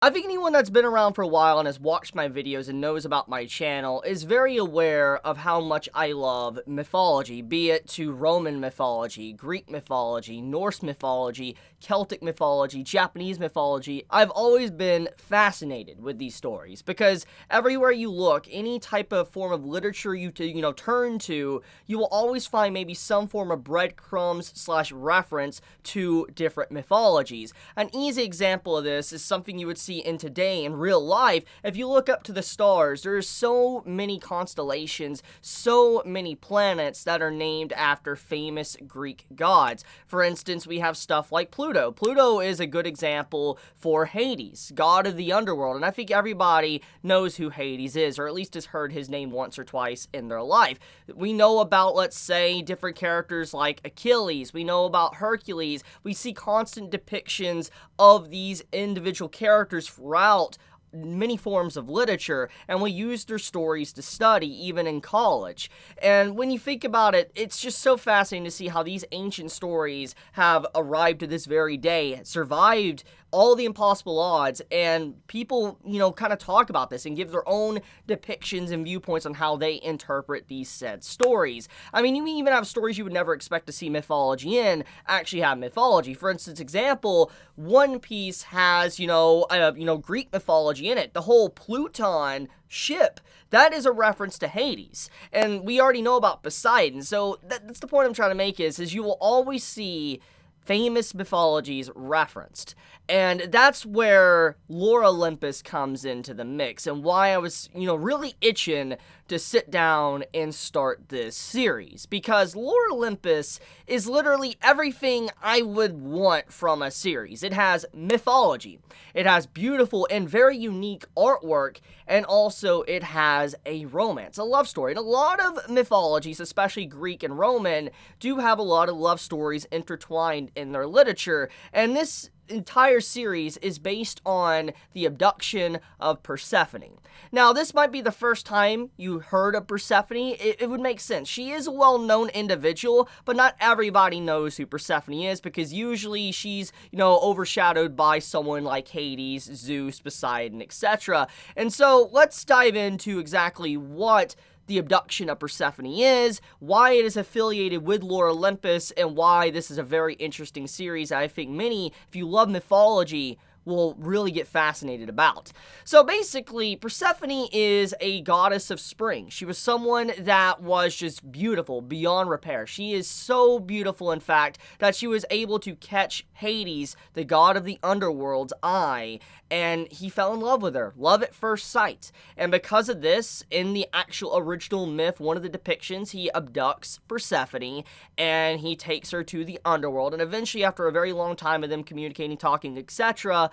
I think anyone that's been around for a while and has watched my videos and knows about my channel is very aware of how much I love mythology, be it to Roman mythology, Greek mythology, Norse mythology, Celtic mythology, Japanese mythology. I've always been fascinated with these stories because everywhere you look, any type of form of literature you turn to, you will always find maybe some form of breadcrumbs slash reference to different mythologies. An easy example of this is something you would see in today in real life. If you look up to the stars, there are so many constellations, so many planets that are named after famous Greek gods. For instance, we have stuff like Pluto. Pluto is a good example for Hades, god of the underworld, and I think everybody knows who Hades is, or at least has heard his name once or twice in their life. We know about, let's say, different characters like Achilles. We know about Hercules. We see constant depictions of these individual characters throughout many forms of literature, and we use their stories to study even in college. And when you think about it, it's just so fascinating to see how these ancient stories have arrived to this very day, survived all the impossible odds, and people, kind of talk about this and give their own depictions and viewpoints on how they interpret these said stories. I mean, you even have stories you would never expect to see mythology in actually have mythology. For instance, example, One Piece has, Greek mythology in it. The whole Pluton ship, that is a reference to Hades, and we already know about Poseidon. So that's the point I'm trying to make is you will always see famous mythologies referenced. And that's where Lore Olympus comes into the mix, and why I was, really itching to sit down and start this series. Because Lore Olympus is literally everything I would want from a series. It has mythology, it has beautiful and very unique artwork, and also it has a romance, a love story. And a lot of mythologies, especially Greek and Roman, do have a lot of love stories intertwined in their literature, and this entire series is based on the abduction of Persephone. Now, this might be the first time you heard of Persephone. It would make sense. She is a well-known individual, but not everybody knows who Persephone is, because usually she's, overshadowed by someone like Hades, Zeus, Poseidon, etc. And so let's dive into exactly what the abduction of Persephone is, why it is affiliated with Lore Olympus, and why this is a very interesting series I think many, if you love mythology, will really get fascinated about. So basically, Persephone is a goddess of spring. She was someone that was just beautiful beyond repair. She is so beautiful, in fact, that she was able to catch Hades, the god of the underworld's eye, and he fell in love with her. Love at first sight. And because of this, in the actual original myth, one of the depictions, he abducts Persephone, and he takes her to the underworld, and eventually, after a very long time of them communicating, talking, etc.,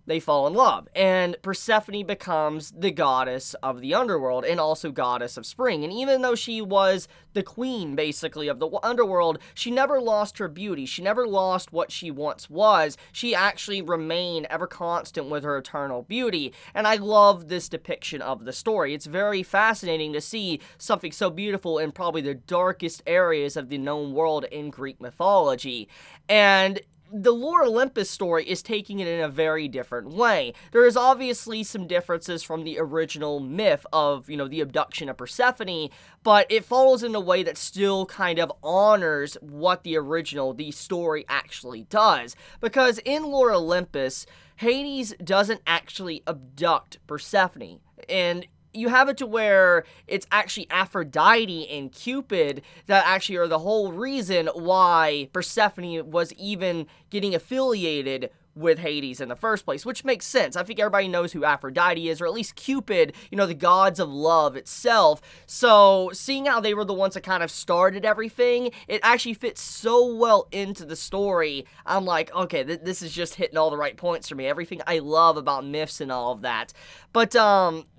they fall in love, and Persephone becomes the goddess of the underworld and also goddess of spring. And even though she was the queen, basically, of the underworld, she never lost her beauty. She never lost what she once was. She actually remained ever constant with her eternal beauty, and I love this depiction of the story. It's very fascinating to see something so beautiful in probably the darkest areas of the known world in Greek mythology. And the Lore Olympus story is taking it in a very different way. There is obviously some differences from the original myth of, the abduction of Persephone, but it follows in a way that still kind of honors what the story actually does. Because in Lore Olympus, Hades doesn't actually abduct Persephone, and you have it to where it's actually Aphrodite and Cupid that actually are the whole reason why Persephone was even getting affiliated with Hades in the first place, which makes sense. I think everybody knows who Aphrodite is, or at least Cupid, the gods of love itself. So seeing how they were the ones that kind of started everything, it actually fits so well into the story. I'm like, okay, this is just hitting all the right points for me. Everything I love about myths and all of that. But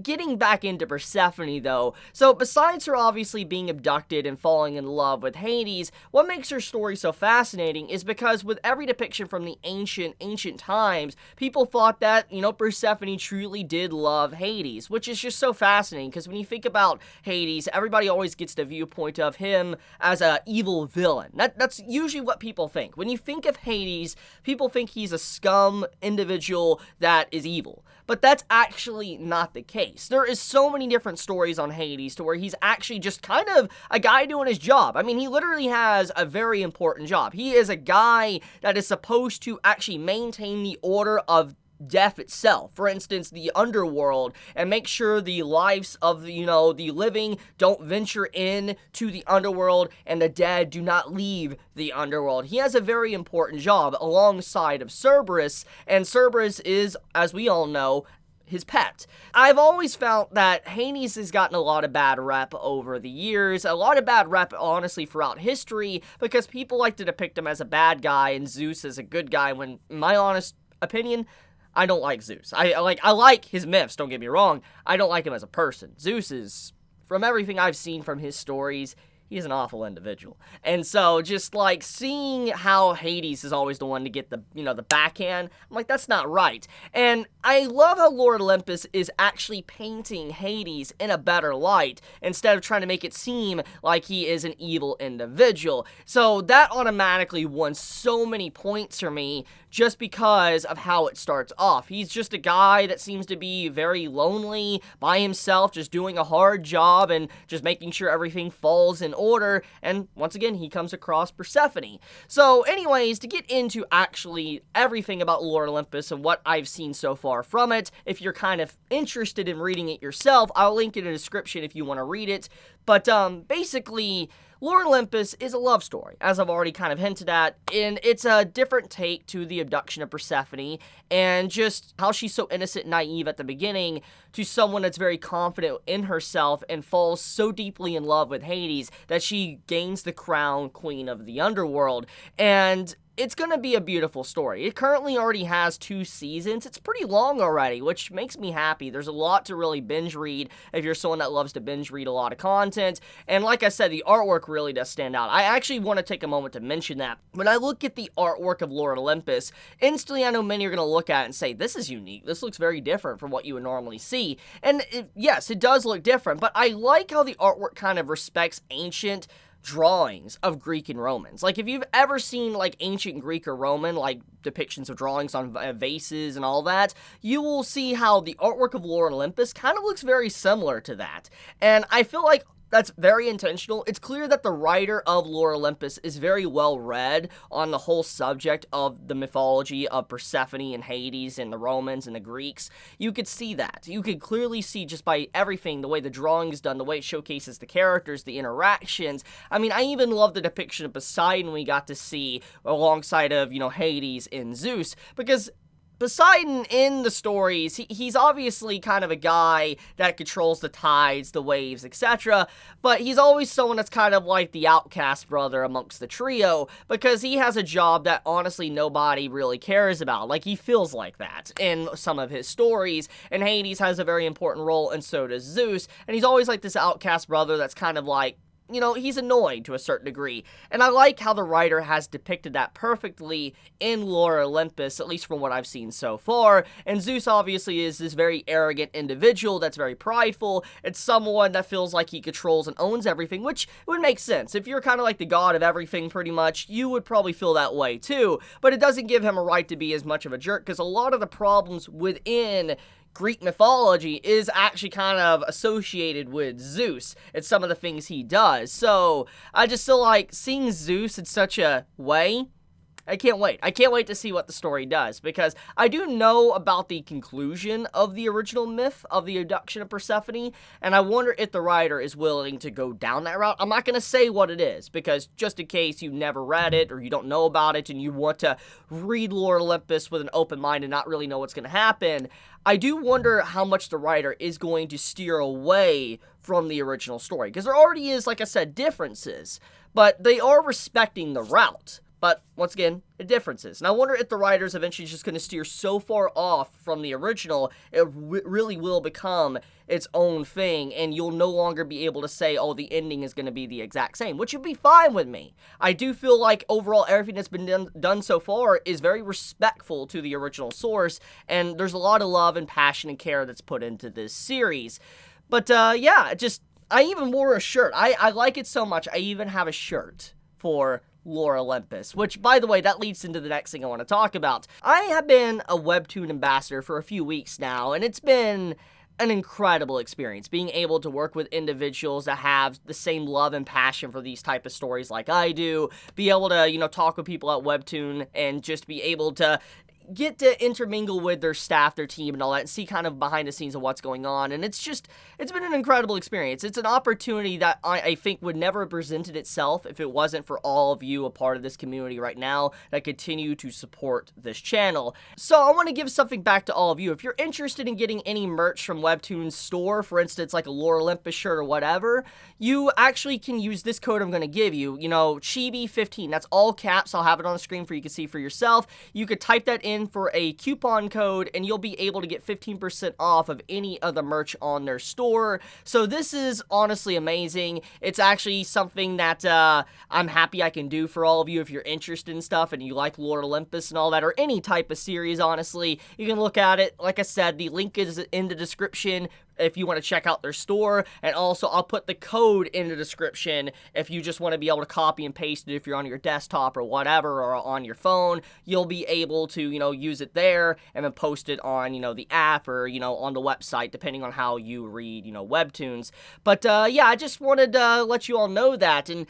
getting back into Persephone though, so besides her obviously being abducted and falling in love with Hades, what makes her story so fascinating is because with every depiction from the ancient ancient times, people thought that, Persephone truly did love Hades, which is just so fascinating, because when you think about Hades, everybody always gets the viewpoint of him as a evil villain. That's usually what people think. When you think of Hades, people think he's a scum individual that is evil. But that's actually not the case. There is so many different stories on Hades to where he's actually just kind of a guy doing his job. I mean, he literally has a very important job. He is a guy that is supposed to actually maintain the order of death itself. For instance, the underworld, and make sure the lives of the living don't venture in to the underworld, and the dead do not leave the underworld. He has a very important job alongside of Cerberus, and Cerberus is, as we all know, his pet. I've always found that Hades has gotten a lot of bad rep over the years, a lot of bad rep, honestly, throughout history, because people like to depict him as a bad guy and Zeus as a good guy, when, in my honest opinion, I don't like Zeus. I like his myths, don't get me wrong. I don't like him as a person. Zeus is, from everything I've seen from his stories, he's an awful individual. And so, just like seeing how Hades is always the one to get the, the backhand, I'm like, that's not right. And I love how Lord Olympus is actually painting Hades in a better light, instead of trying to make it seem like he is an evil individual. So that automatically won so many points for me, just because of how it starts off. He's just a guy that seems to be very lonely, by himself, just doing a hard job, and just making sure everything falls in order, and once again, he comes across Persephone. So anyways, to get into actually everything about Lord Olympus and what I've seen so far from it, if you're kind of interested in reading it yourself, I'll link it in the description if you want to read it. But basically, Lord Olympus is a love story, as I've already kind of hinted at, and it's a different take to the abduction of Persephone, and just how she's so innocent and naive at the beginning, to someone that's very confident in herself and falls so deeply in love with Hades that she gains the crown queen of the underworld. And it's gonna be a beautiful story. It currently already has 2 seasons. It's pretty long already, which makes me happy. There's a lot to really binge read if you're someone that loves to binge read a lot of content. And like I said, the artwork really does stand out. I actually want to take a moment to mention that. When I look at the artwork of Lord Olympus, instantly I know many are gonna look at it and say, this is unique. This looks very different from what you would normally see. And yes, it does look different, but I like how the artwork kind of respects ancient drawings of Greek and Romans. Like, if you've ever seen, like, ancient Greek or Roman, like, depictions of drawings on vases and all that, you will see how the artwork of Lord Olympus kind of looks very similar to that. And I feel like that's very intentional. It's clear that the writer of Lord Olympus is very well read on the whole subject of the mythology of Persephone and Hades and the Romans and the Greeks. You could see that. You could clearly see just by everything, the way the drawing is done, the way it showcases the characters, the interactions. I mean, I even love the depiction of Poseidon we got to see alongside of, Hades and Zeus, because Poseidon in the stories, he's obviously kind of a guy that controls the tides, the waves, etc., but he's always someone that's kind of like the outcast brother amongst the trio, because he has a job that honestly nobody really cares about. Like, he feels like that in some of his stories, and Hades has a very important role, and so does Zeus, and he's always like this outcast brother that's kind of like, he's annoying to a certain degree. And I like how the writer has depicted that perfectly in Lord Olympus, at least from what I've seen so far. And Zeus obviously is this very arrogant individual that's very prideful. It's someone that feels like he controls and owns everything, which would make sense. If you're kind of like the god of everything pretty much, you would probably feel that way too. But it doesn't give him a right to be as much of a jerk, because a lot of the problems within Greek mythology is actually kind of associated with Zeus and some of the things he does. So I just feel like seeing Zeus in such a way, I can't wait. I can't wait to see what the story does, because I do know about the conclusion of the original myth of the abduction of Persephone, and I wonder if the writer is willing to go down that route. I'm not going to say what it is, because just in case you've never read it or you don't know about it and you want to read Lord Olympus with an open mind and not really know what's going to happen, I do wonder how much the writer is going to steer away from the original story, because there already is, like I said, differences, but they are respecting the route. But, once again, the differences. And I wonder if the writers eventually just going to steer so far off from the original, it really will become its own thing, and you'll no longer be able to say, oh, the ending is going to be the exact same, which would be fine with me. I do feel like, overall, everything that's been done so far is very respectful to the original source, and there's a lot of love and passion and care that's put into this series. But, yeah, I even wore a shirt. I like it so much, I even have a shirt for Lore Olympus, which, by the way, that leads into the next thing I want to talk about. I have been a Webtoon ambassador for a few weeks now, and it's been an incredible experience being able to work with individuals that have the same love and passion for these type of stories like I do, be able to, talk with people at Webtoon and just be able to get to intermingle with their staff, their team, and all that, and see kind of behind the scenes of what's going on, and it's been an incredible experience. It's an opportunity that I think would never have presented itself if it wasn't for all of you a part of this community right now that continue to support this channel. So I want to give something back to all of you. If you're interested in getting any merch from Webtoon's store, for instance, like a Lore Olympus shirt or whatever, you actually can use this code I'm going to give you, Chibi15. That's all caps. I'll have it on the screen for you to see for yourself. You could type that in for a coupon code, and you'll be able to get 15% off of any of the merch on their store. So this is honestly amazing. It's actually something that I'm happy I can do for all of you if you're interested in stuff and you like Lore Olympus and all that, or any type of series, honestly. You can look at it. Like I said, the link is in the description if you want to check out their store, and also I'll put the code in the description if you just want to be able to copy and paste it if you're on your desktop or whatever, or on your phone. You'll be able to, use it there and then post it on, the app or, on the website, depending on how you read, Webtoons. But, yeah, I just wanted to let you all know that, and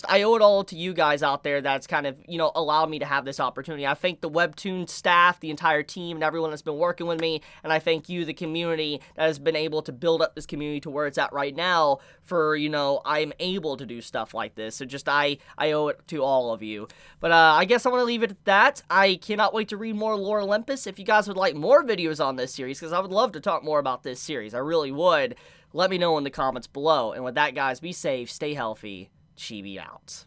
I owe it all to you guys out there that's kind of, allowed me to have this opportunity. I thank the Webtoon staff, the entire team, and everyone that's been working with me, and I thank you, the community, that has been able to build up this community to where it's at right now for, I'm able to do stuff like this. So I owe it to all of you. But I guess I want to leave it at that. I cannot wait to read more Lore Olympus. If you guys would like more videos on this series, because I would love to talk more about this series, I really would, let me know in the comments below. And with that, guys, be safe, stay healthy, Chibi out.